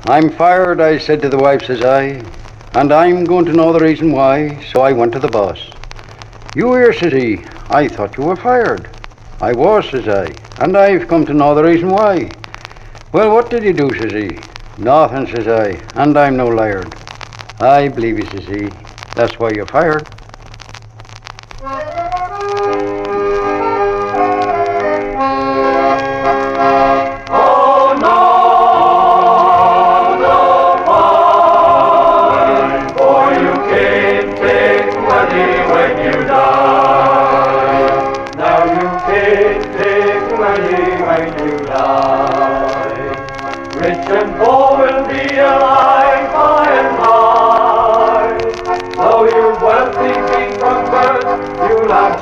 I'm fired, I said to the wife, says I, and I'm going to know the reason why, so I went to the boss. You here, says he, I thought you were fired. I was, says I, and I've come to know the reason why. Well, what did you do, says he? Nothing, says I, and I'm no liar. I believe you, says he, that's why you're fired.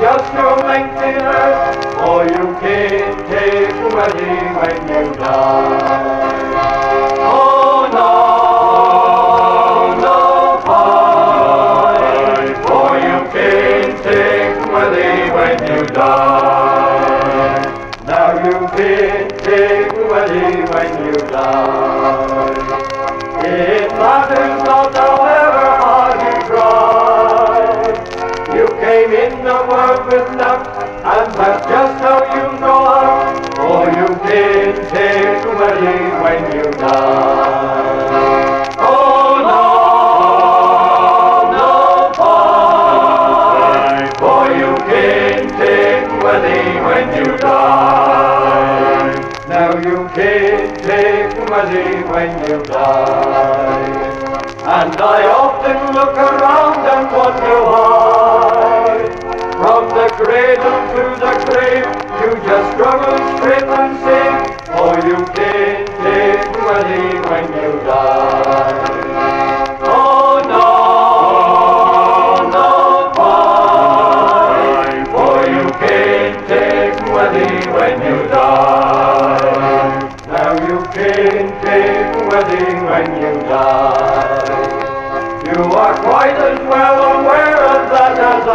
Just your length in earth, or you can't take wedding when you die. Oh no, no pie, for you can't take wedding when you die. Now you can't take wedding when you die. It matters not however hard you try. You came in the world with luck, and that's just how you grow up. For you can't take wedding when you die. Oh no, no pie, for you can't take wedding when you die. Now you can't take wedding when you die. And I often look around and wonder why, from the cradle to the grave, you just struggle, scrape and save, for you can't take wedding when you die. Oh no, no pie, for you can't take wedding when you die. Now you can't take wedding when you die. You are quite as well aware of that as I.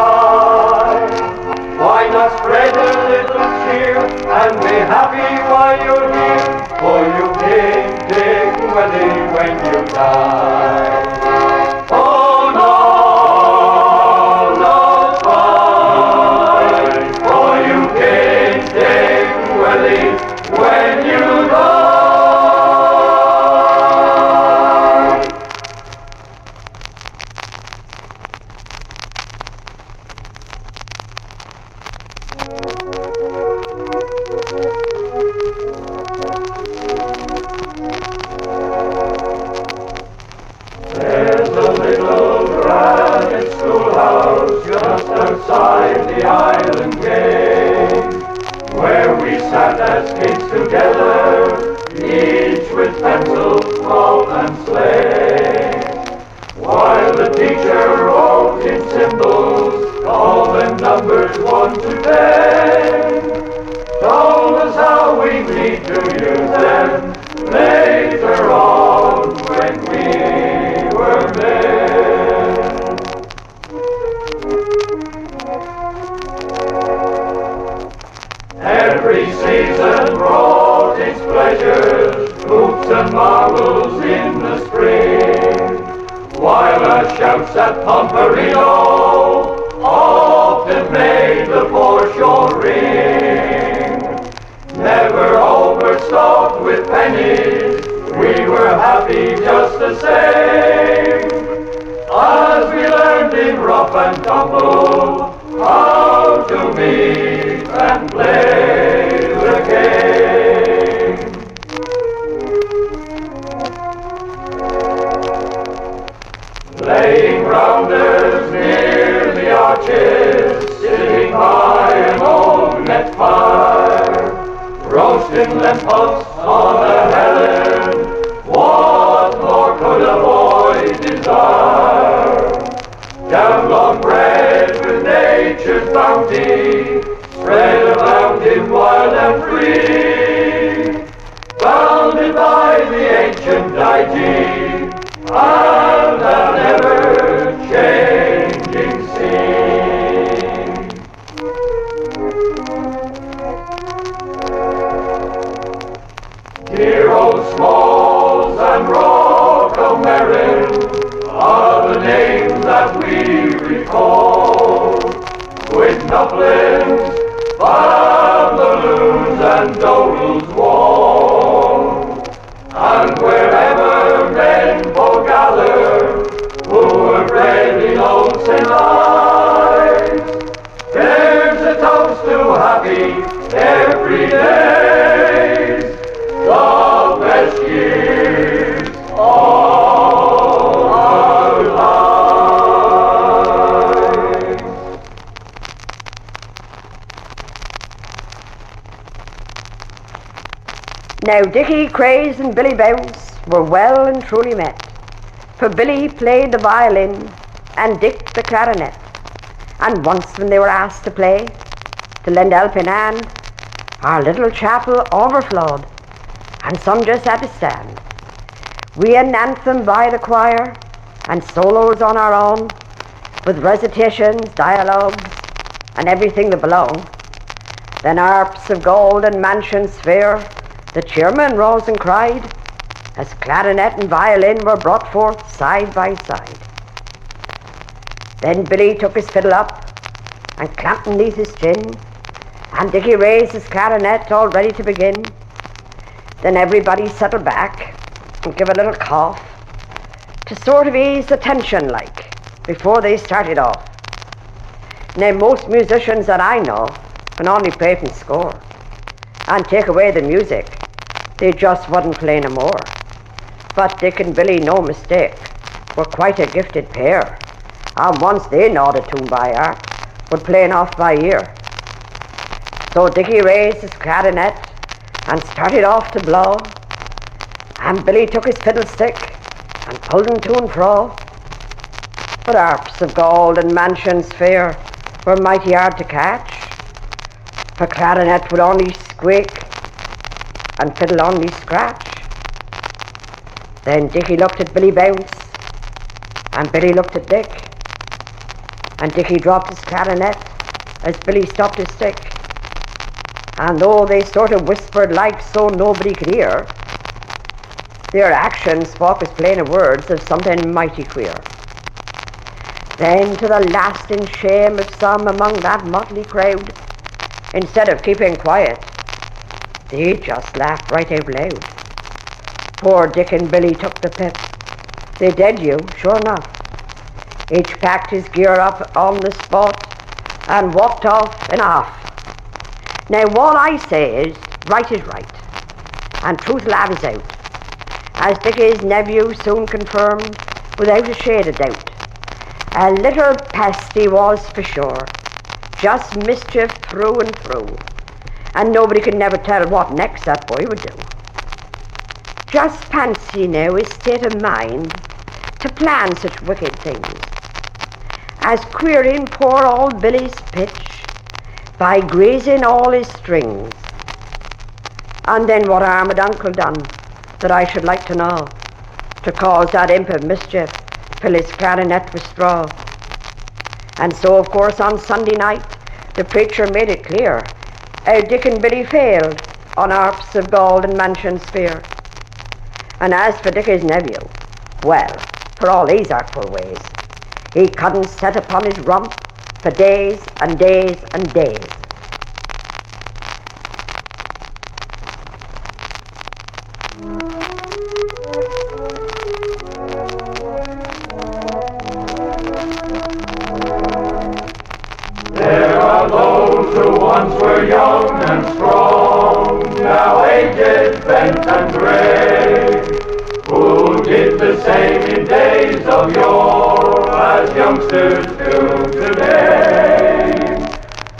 Why not spread a little cheer and be happy while you're here? For you can't take wedding when you die. Oh no, no pie, for you can't take wedding when you die. There's a little granite schoolhouse just outside the island gate, where we sat as kids together, each with pencil, ball and slate, while the teacher wrote in symbols, calling numbers 1 to 10, told us how we need to use them later on when we were men. Every season brought its pleasures, hoops and marbles in the spring, while our shouts at Pomperino often made the foreshore ring. Never overstocked with pennies, we were happy just the same, as we learned in rough and tumble how to meet and play the game. Laying rounders near the arches, sitting by an old net fire, roasting lempos on a Helen, what more could a boy desire? Down long bread with nature's bounty, spread around him wild and free, bounded by the ancient deity, and an ever-changing scene. Dear old Smalls and Ross, tobacco merit are the names that we recall. With Dublin, Barbaloo's and Dobles wall. And wherever men foregather, who were bred in old St.Ives, there's a toast to happy every days, the best years of our lives. Now Dickie Craze and Billy Bounce were well and truly met, for Billy played the violin and Dick the clarinet, and once when they were asked to play, to lend helping hand, our little chapel overflowed, and some just had to stand. We had an anthem by the choir, and solos on our own, with recitations, dialogues, and everything that belonged. Then harps of gold and mansion sphere, the chairman rose and cried, as clarinet and violin were brought forth side by side. Then Billy took his fiddle up and clamped beneath his chin, and Dickie raised his clarinet all ready to begin. Then everybody settled back and gave a little cough to sort of ease the tension like before they started off. Now most musicians that I know can only play from score, and take away the music, they just wouldn't play no more. But Dick and Billy, no mistake, were quite a gifted pair, and once they knowed a tune by heart, would play it off by ear. So Dickie raised his clarinet and started off to blow, and Billy took his fiddlestick and pulled him to and fro. But harps of gold and mansion sphere were mighty hard to catch, for clarinet would only squeak and fiddle only scratch. Then Dickie looked at Billy Bounce, and Billy looked at Dick, and Dickie dropped his clarinet as Billy stopped his stick. And though they sort of whispered like so nobody could hear, their actions spoke as plain of words of something mighty queer. Then to the lasting shame of some among that motley crowd, instead of keeping quiet, they just laughed right out loud. Poor Dick and Billy took the pip. They did you, sure enough. Each packed his gear up on the spot and walked off in a huff. Now what I say is right, and truth lavies out, as Dickie's nephew soon confirmed without a shade of doubt. A little pest he was for sure, just mischief through and through, and nobody could never tell what next that boy would do. Just fancy now his state of mind to plan such wicked things as queering poor old Billy's pitch by grazing all his strings. And then what harm had Uncle done, that I should like to know, to cause that imp of mischief fill his clarinet with straw? And so of course on Sunday night the preacher made it clear how Dick and Billy failed on harps of gold and mansion sphere. And as for Dickie's nephew, well, for all his artful ways, he couldn't set upon his rump for days and days and days. There are those who once were young and strong, now aged, bent and grey, who did the same in days of yore as youngsters do today.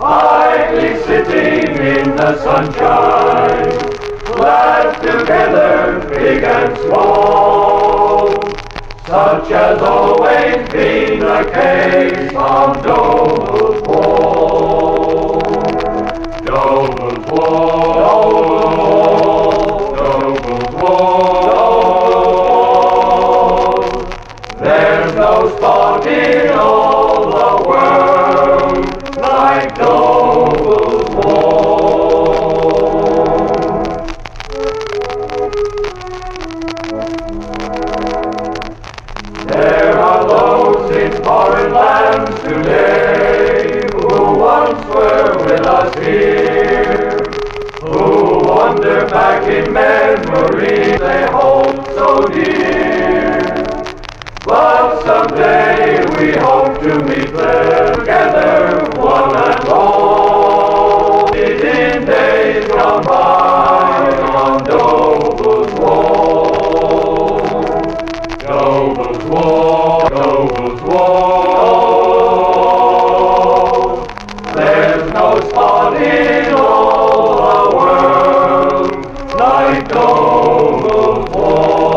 Idly sitting in the sunshine, glad together, big and small, such has always been the case on Dobles Wall. Dobles Wall, Dobles Wall. There's no spot in all the world like Dobles Wall. dear. But someday we hope to meet there together, one and all. In days gone by on Dobles wall. Dobles wall, Dobles wall. There's no spot in all the world like Dobles wall.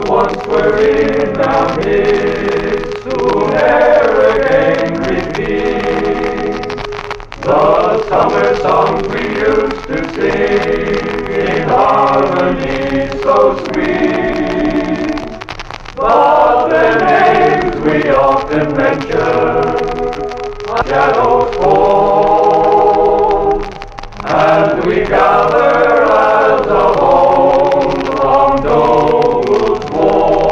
Once we're in our midst, soon ne'er again repeat the summer songs we used to sing in harmony so sweet. But their names we often mention, shadows fall, and we gather as a whole on Dobles wall.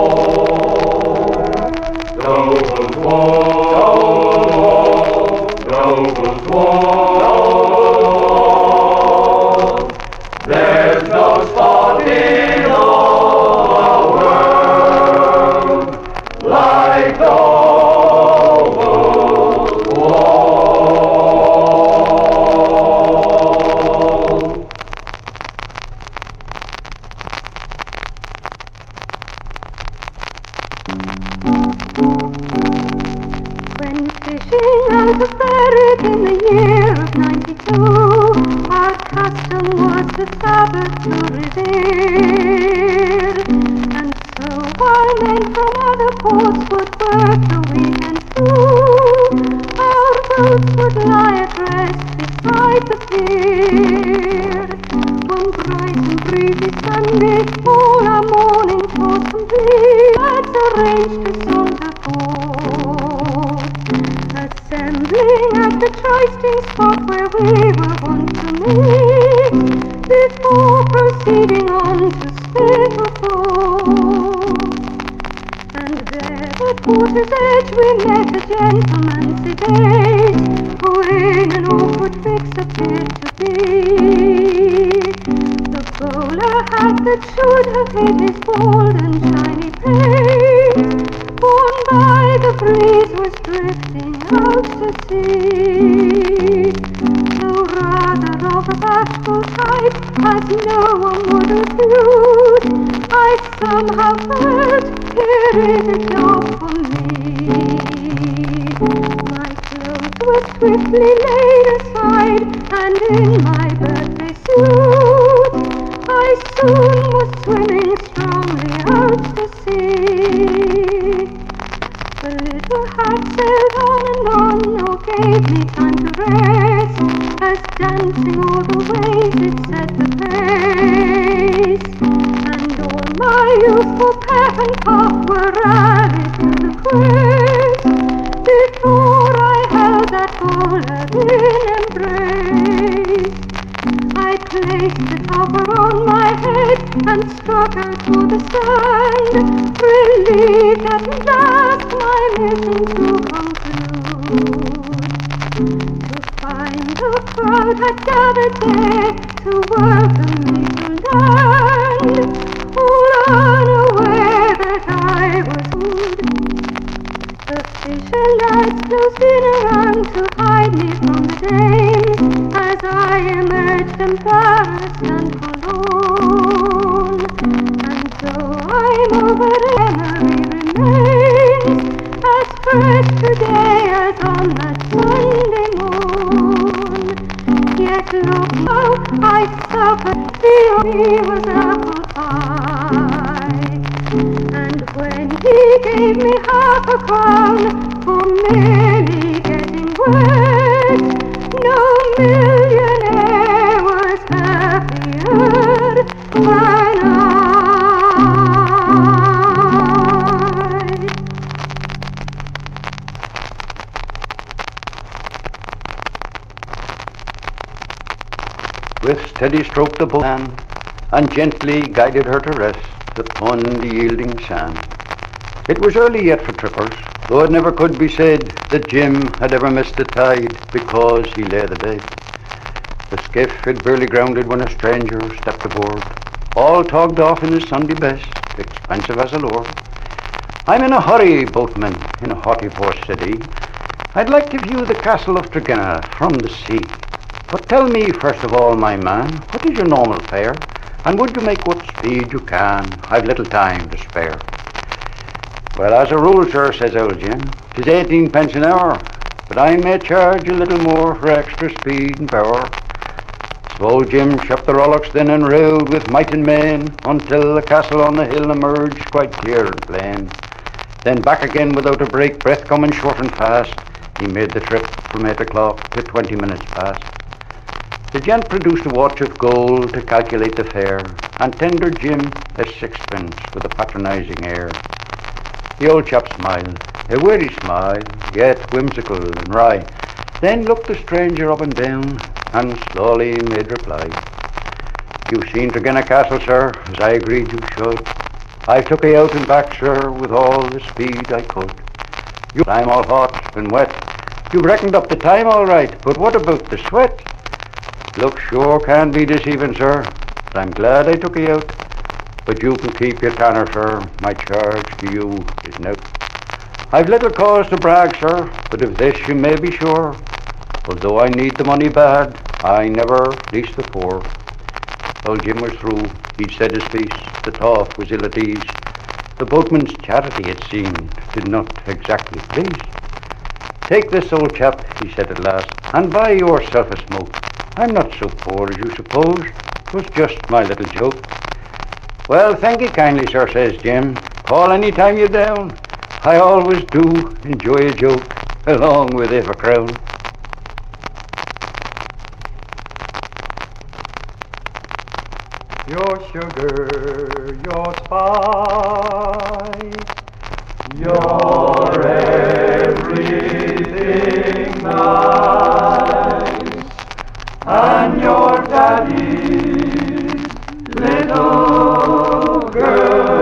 Dobles wall, Dobles wall. There's no spot in all the world like Dobles wall. When fishing out of Bardic in the year of '92, our custom was the Sabbath to revere. And so while men from other ports would work the weekend through, our boats would lie at rest beside the pier. One bright and breezy Sunday, all our morning chores complete, lads arranged to saunter forth, assembling at the trysting spot where we were wont to meet, before proceeding on to Spitalford. And there at water's edge we met a gentleman sedate, who in an awkward fix appeared to be. The bowler hat that should have hid his bald and shiny face, borne by the breeze, was drifting out to sea. Though rather of a bashful type, as no one would have viewed, I somehow felt here is a job for me. My clothes were swiftly laid aside, and in my birthday suit I soon was swimming strongly out to sea. The little hat sailed on and on, nor gave me time to rest, as dancing all the ways it set the pace. And all my youthful pep and puff were rallied to the quest, before I held that bowler in embrace. I placed the topper on my head and struck out for the sand, relieved at last my mission to conclude. To find the crowd had gathered there to welcome me to land, all unaware that I was good. The fisher lads closed in around to hide me from the dames, as I emerged embarrassed and forlorn. And though I'm over, memory remains as fresh today as on that Sunday morn. Yet look how I suffered, the only was apple pie. And when he gave me half a crown for merely getting wet, no millionaire was happier than I. With steady stroke the boat ran, and gently guided her to rest upon the yielding sand. It was early yet for trippers, though it never could be said that Jim had ever missed the tide because he lay the bed. The skiff had barely grounded when a stranger stepped aboard, all togged off in his Sunday best, expensive as a lord. I'm in a hurry, boatman, in a haughty voice said he. I'd like to view the castle of Tregenna from the sea. But tell me, first of all, my man, what is your normal fare? And would you make what speed you can? I've little time to spare. Well, as a rule, sir, says old Jim, 'tis 18 pence an hour, but I may charge a little more for extra speed and power. So old Jim shoved the rowlocks then and rowed with might and main until the castle on the hill emerged quite clear and plain. Then back again without a break, breath coming short and fast, he made the trip from 8 o'clock to 20 minutes past. The gent produced a watch of gold to calculate the fare, and tendered Jim a sixpence with a patronising air. The old chap smiled, a weary smile, yet whimsical and wry, then looked the stranger up and down, and slowly made reply. You've seen Tregenna Castle, sir, as I agreed you should. I took you out and back, sir, with all the speed I could. I'm all hot and wet. You've reckoned up the time all right, but what about the sweat? Look, sure can be deceiving, sir, but I'm glad I took you out. But you can keep your tanner, sir, my charge to you is nought. I've little cause to brag, sir, but of this you may be sure. Although I need the money bad, I never fleece the poor. Old Jim was through, he'd said his piece, the talk was ill at ease. The boatman's charity, it seemed, did not exactly please. Take this, old chap, he said at last, and buy yourself a smoke. I'm not so poor as you suppose, 'twas just my little joke. Well, thank you kindly, sir, says Jim. Call any time you're down. I always do enjoy a joke, along with half a crown. Your sugar, your spice, your everything nice, and your daddy's little girl.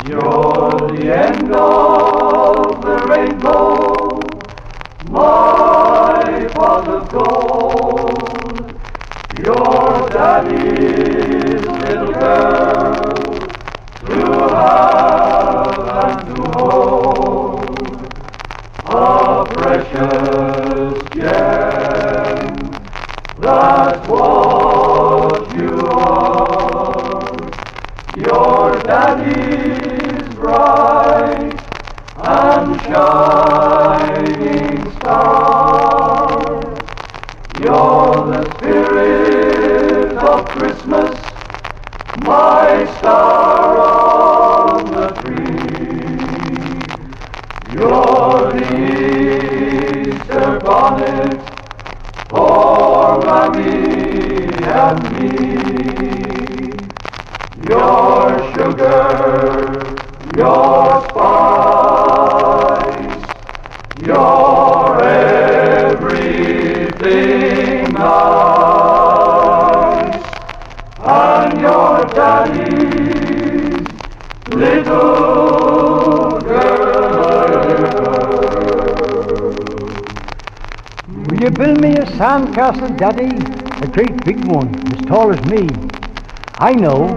You're the end of the rainbow, my pot of gold. Your daddy's little girl to have and to hold, a precious gem, that's what you are. Your daddy's bright and shining star. You're the spirit of Christmas, my star on the tree. You're the Easter bonnet for Mammy and me. Your sugar, your spice, your everything nice, and your daddy's little girl. Will you build me a sandcastle, Daddy? A great big one, as tall as me. I know.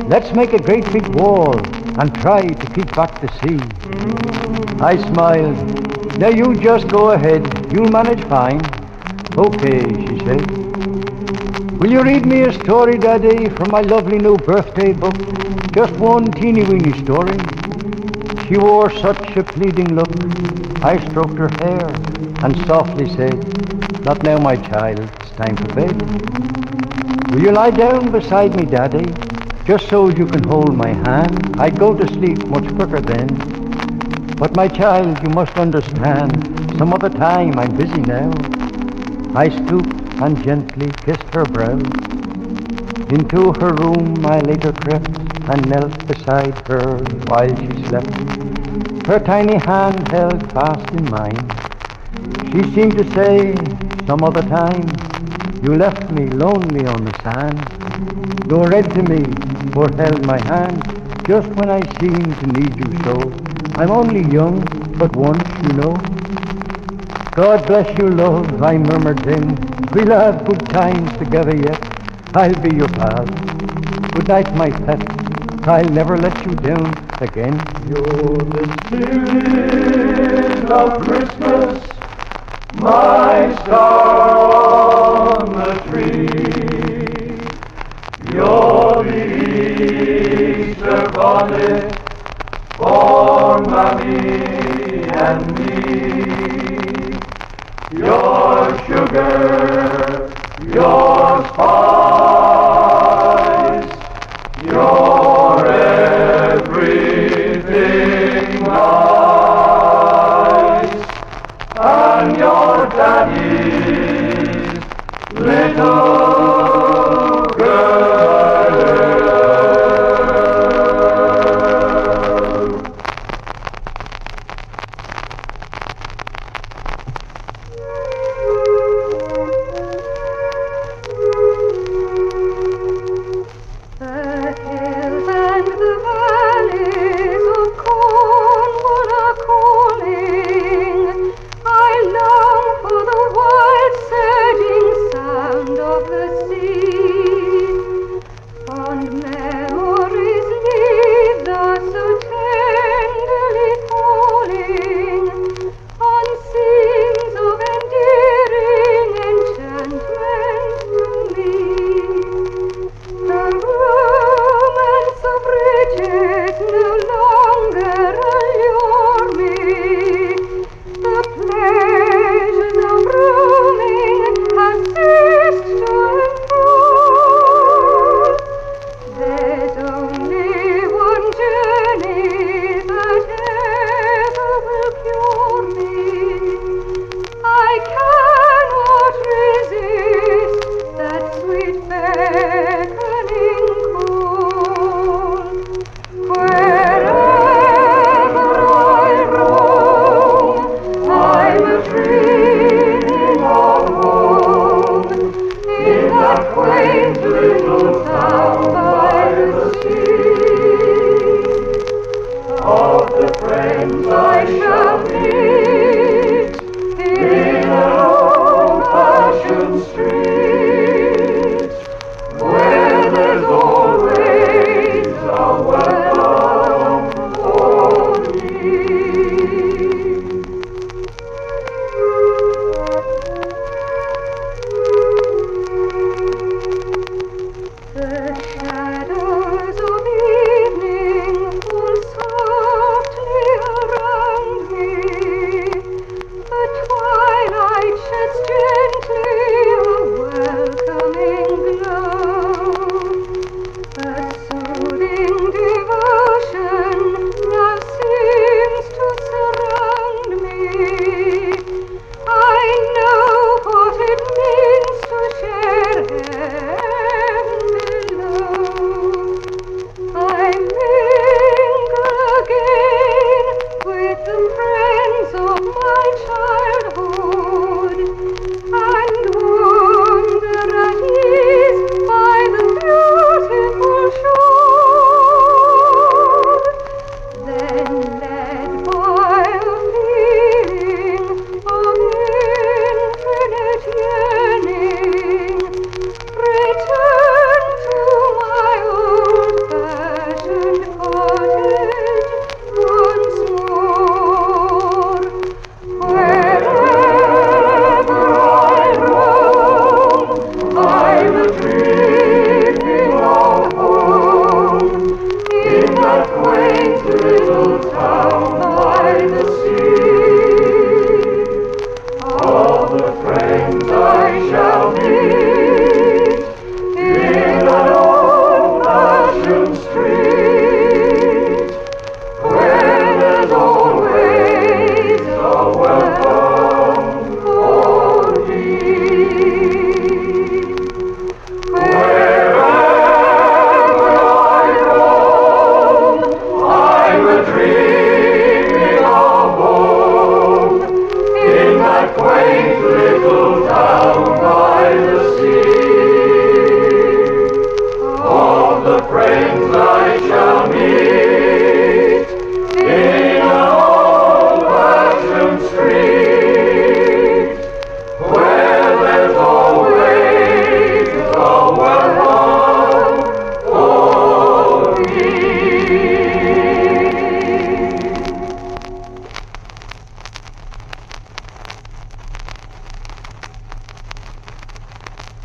Let's make a great big wall and try to keep back the sea. I smiled. Now you just go ahead. You'll manage fine. Okay, she said. Will you read me a story, Daddy, from my lovely new birthday book? Just one teeny-weeny story. She wore such a pleading look. I stroked her hair and softly said, Not now, my child, it's time for bed. Will you lie down beside me, Daddy, just so you can hold my hand? I'd go to sleep much quicker then. But my child, you must understand, some other time, I'm busy now. I stooped and gently kissed her brow. Into her room I later crept and knelt beside her while she slept. Her tiny hand held fast in mine. She seemed to say, some other time, you left me lonely on the sand, nor read to me or held my hand. just when I seem to need you so. I'm only young, but once, you know. God bless you, love, I murmured then. We'll have good times together yet. I'll be your pal. Good night, my pet. I'll never let you down again. You're the spirit of Christmas, my star on the tree. You're the Easter bonnet for Mammy and me. Your sugar, your spice, your everything nice, and your daddy's little girl. The hills and the valleys of Cornwall are calling. I long for the wild surging sound of the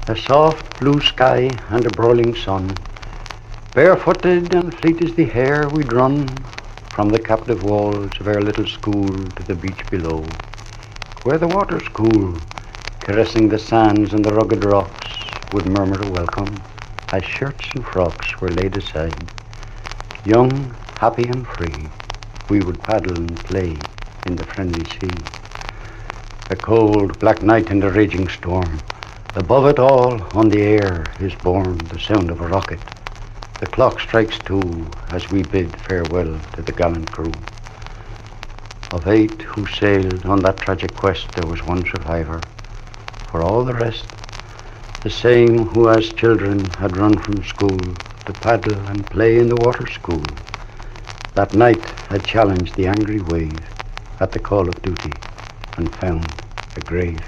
A soft blue sky and a broiling sun. Barefooted and fleet as the hare, we'd run from the captive walls of our little school to the beach below, where the water's cool, caressing the sands and the rugged rocks, would murmur a welcome as shirts and frocks were laid aside. Young, happy and free, we would paddle and play in the friendly sea. A cold, black night and a raging storm. Above it all, on the air, is borne the sound of a rocket. The clock strikes 2 as we bid farewell to the gallant crew. Of 8 who sailed on that tragic quest, there was one survivor. For all the rest, the same who as children had run from school to paddle and play in the water school, that night had challenged the angry wave at the call of duty and found a grave.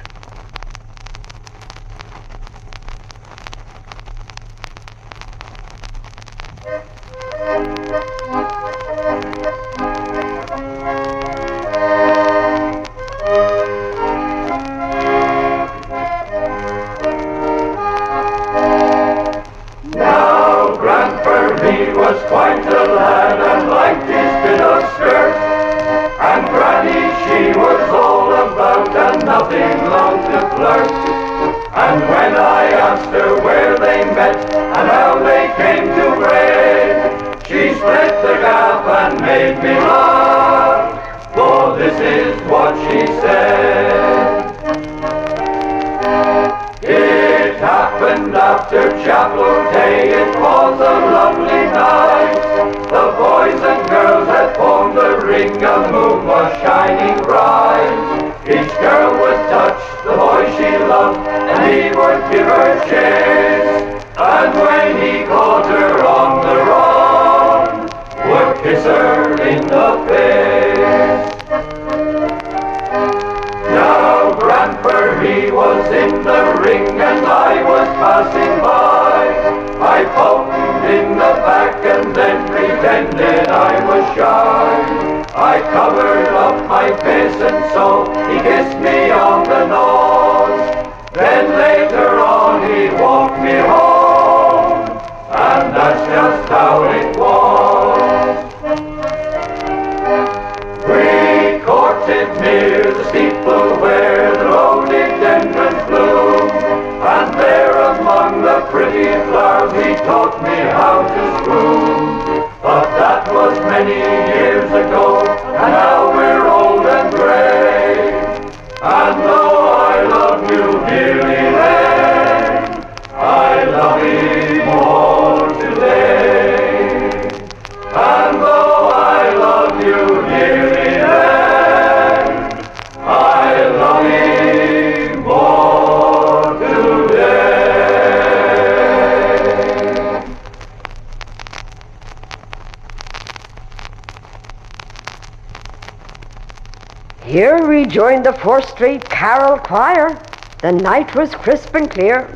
Here we joined the 4th Street Carol Choir. The night was crisp and clear.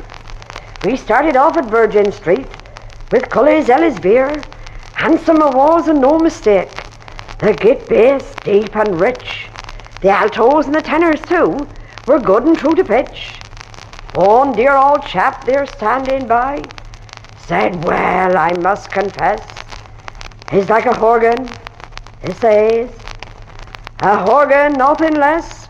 We started off at Virgin Street with Cully's Ellis beer. Handsome it was and no mistake. The git bass deep and rich. The altos and the tenors too were good and true to pitch. One dear old chap there standing by said, well, I must confess, he's like a organ, he says. A organ, nothing less.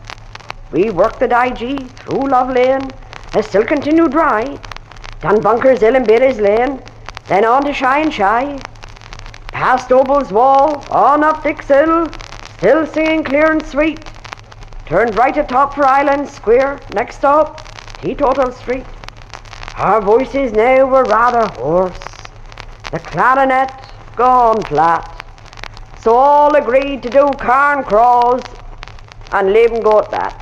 We worked the IG through Love Lane, as still continued dry, down Bunker's Hill and Bailey's Lane, then on to Shy and Shy, past Dobles Wall, on up Dick's Hill, still singing clear and sweet, turned right atop for Island Square, next stop, Teetotal Street. Our voices now were rather hoarse, the clarinet gone flat, so all agreed to do Carn Craws and leave 'em go at that.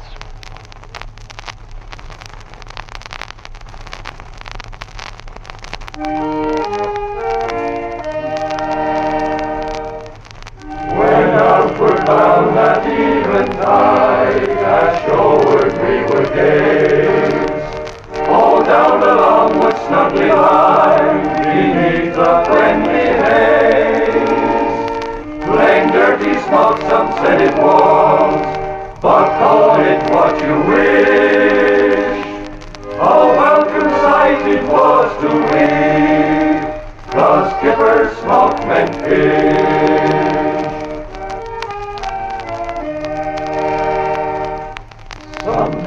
When outward bound at eventide, as shoreward we would gaze, all down along would snugly lie beneath the friendly haze. Plain dirty smoke, some said it was, but call it what you wish. Oh, welcome sight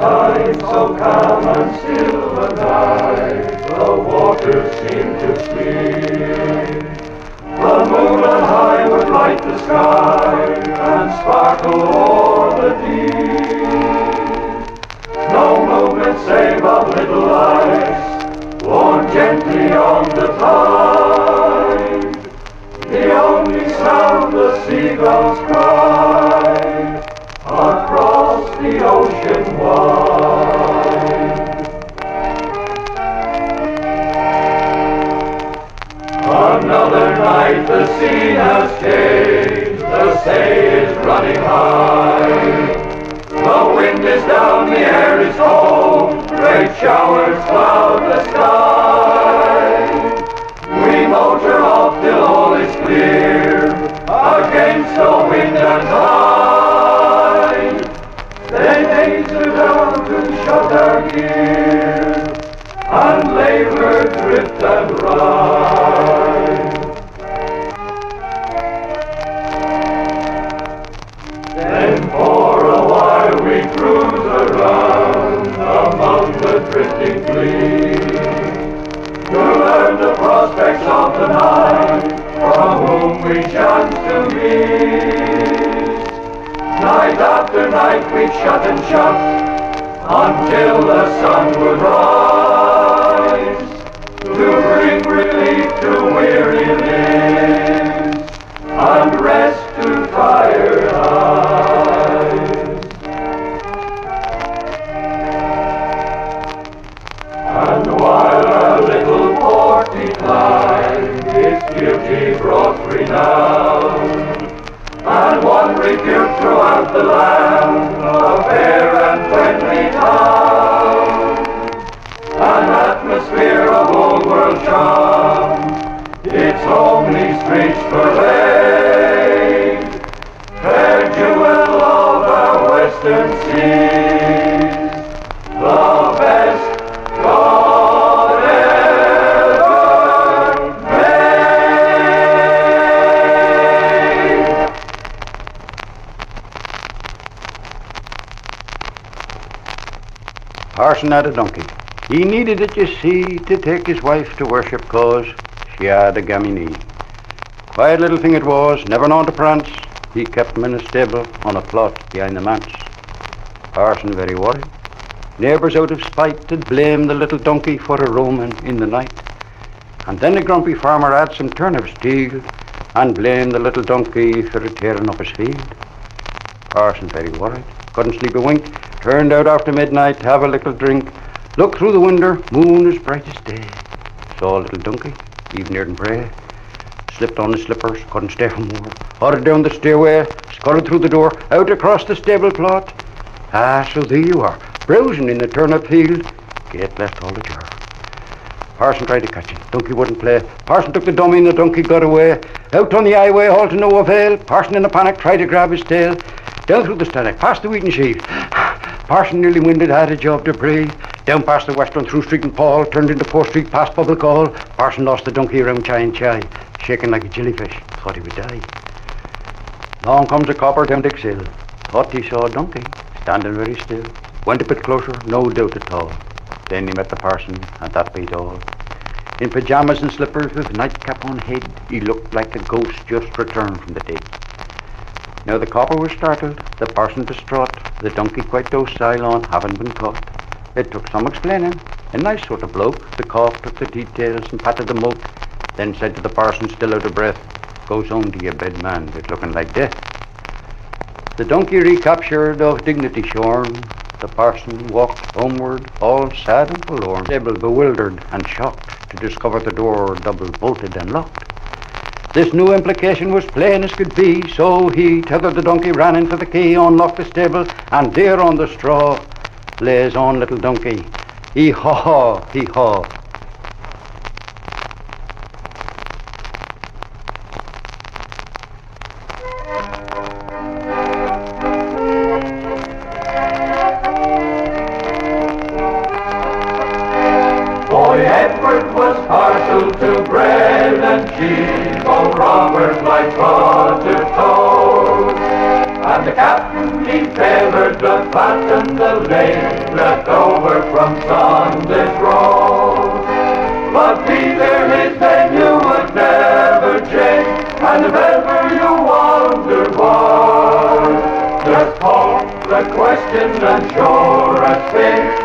Night so calm and still the night, the waters seem to sleep. The moon on high would light the sky and sparkle o'er the deep. No movement save of little lights, borne gently on the tide. The only sound the seagulls cry across the ocean wide. Another night the scene has changed, the sea is running high. The wind is down, the air is cold, great showers cloud the sky. We motor off till all is clear, against the wind and tide. Then hasten down to shut our gear, and labor, drift and ride. Then for a while we cruise around among the drifting fleet, to learn the prospects of the night, from whom we chance to meet. Night after night we'd shut and shut, until the sun would rise, to bring relief to weary limbs, and rest to tired eyes. And while our little port declined, its beauty brought renown, and one repute throughout the land, a fair and friendly town. An atmosphere of old world charm, its homely streets parade, fair jewel of our western seas, the best God ever made. Parson had a donkey. He needed it, you see, to take his wife to worship, 'cause she had a gammy knee. Quiet little thing it was, never known to prance. He kept him in a stable on a plot behind the manse. Parson very worried. Neighbours out of spite had blamed the little donkey for a roaming in the night. And then the grumpy farmer had some turnips stealed and blamed the little donkey for tearing up his field. Parson very worried, couldn't sleep a wink, turned out after midnight to have a little drink. Looked through the window, moon as bright as day. Saw a little donkey, even near and pray. Slipped on his slippers, couldn't stay for more. Hurried down the stairway, scuttled through the door, out across the stable plot. Ah, so there you are, browsing in the turnip field. Gate left all ajar. Parson tried to catch him, donkey wouldn't play. Parson took the dummy and the donkey got away. Out on the highway, all to no avail. Parson in a panic tried to grab his tail. Down through the stack, past the wheaten sheaf. Parson nearly winded, had a job to breathe. Down past the Western, through Street and Paul, turned into Post Street, past Public Hall. Parson lost the donkey around Chai and Chai, shaking like a jellyfish, thought he would die. Long comes a copper down Dick's Hill, thought he saw a donkey, standing very still. Went a bit closer, no doubt at all. Then he met the parson, and that beat all. In pyjamas and slippers, with nightcap on head, he looked like a ghost just returned from the dead. Now the copper was startled, the parson distraught, the donkey quite docile on having been caught. It took some explaining. A nice sort of bloke. The cop took the details and patted the moke, then said to the parson, still out of breath, "Goes home to your bed, man, it's looking like death." The donkey recaptured, of dignity shorn, the parson walked homeward, all sad and forlorn, stable bewildered and shocked to discover the door double bolted and locked. This new implication was plain as could be, so he tethered the donkey, ran in for the key, unlocked the stable, and there on the straw lay his own little donkey. Hee-haw, hee-haw. Boy Edward was partial to bread and cheese, both Robert like buttered toast, and the captain he favoured the fat and the lame left over from Sunday's roast. But Peter, his menu would never change, and if ever you wonder why, just call the question and sure as fate,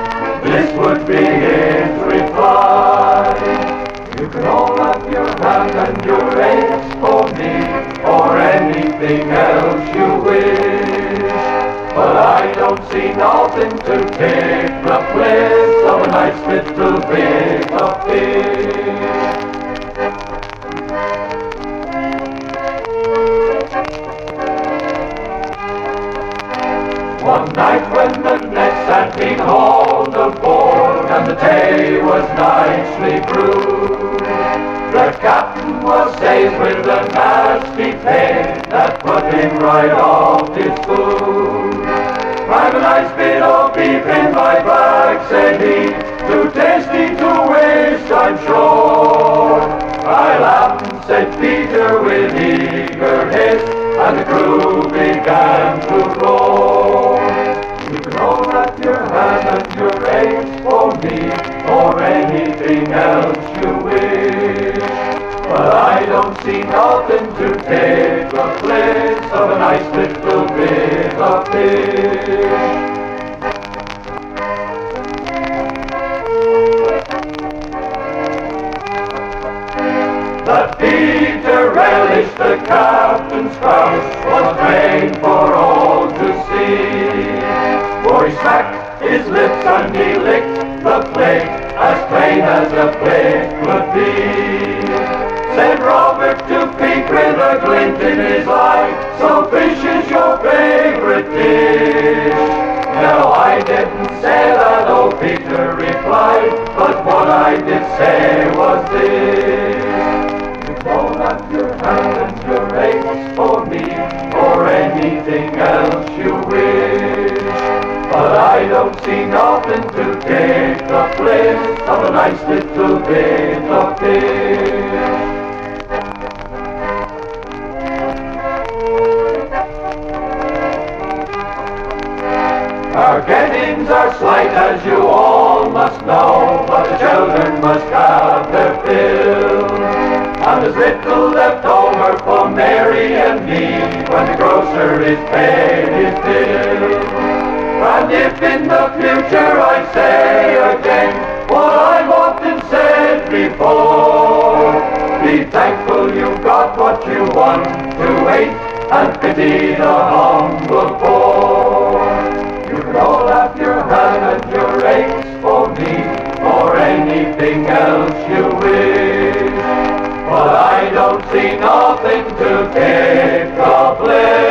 this would be his reply. You can all have your hand and your eggs for me, or anything else you wish, but I don't see nothing to take the place of a nice little bit of fish. One night when the nets had been hauled aboard and the day was nicely brewed, the captain was saved with a nasty pain that put him right off his food. I've a nice bit of beef in my bag, said he, too tasty to waste, I'm sure. I'll have 'em, said Peter with eager haste, and the crew began to roar. You can all wrap your hand and your eggs for me, or anything else you wish, but I don't see nothing to take the place of a nice little bit of fish. But Peter relished the captain's spouse, was plain for all to see, for he smacked his lips and he licked the plate, as plain as a plate could be. Said Robert to Pete with a glint in his eye, so fish is your favourite dish. No, I didn't say that, oh Peter replied, but what I did say was this. Hold up your hand and your eggs for me, or anything else you wish, but I don't see nothing to take the place of a nice little bit of fish. Our gettings are slight, as you all must know, but the children must have their fill, and there's little left over for Mary and me when the grocer is paid his bill. And if in the future I say again what I've often said before, be thankful you got what you want to eat, and pity the humble poor. You can all have your hand and your eggs for me, or anything else you wish, but I don't see nothing to take the place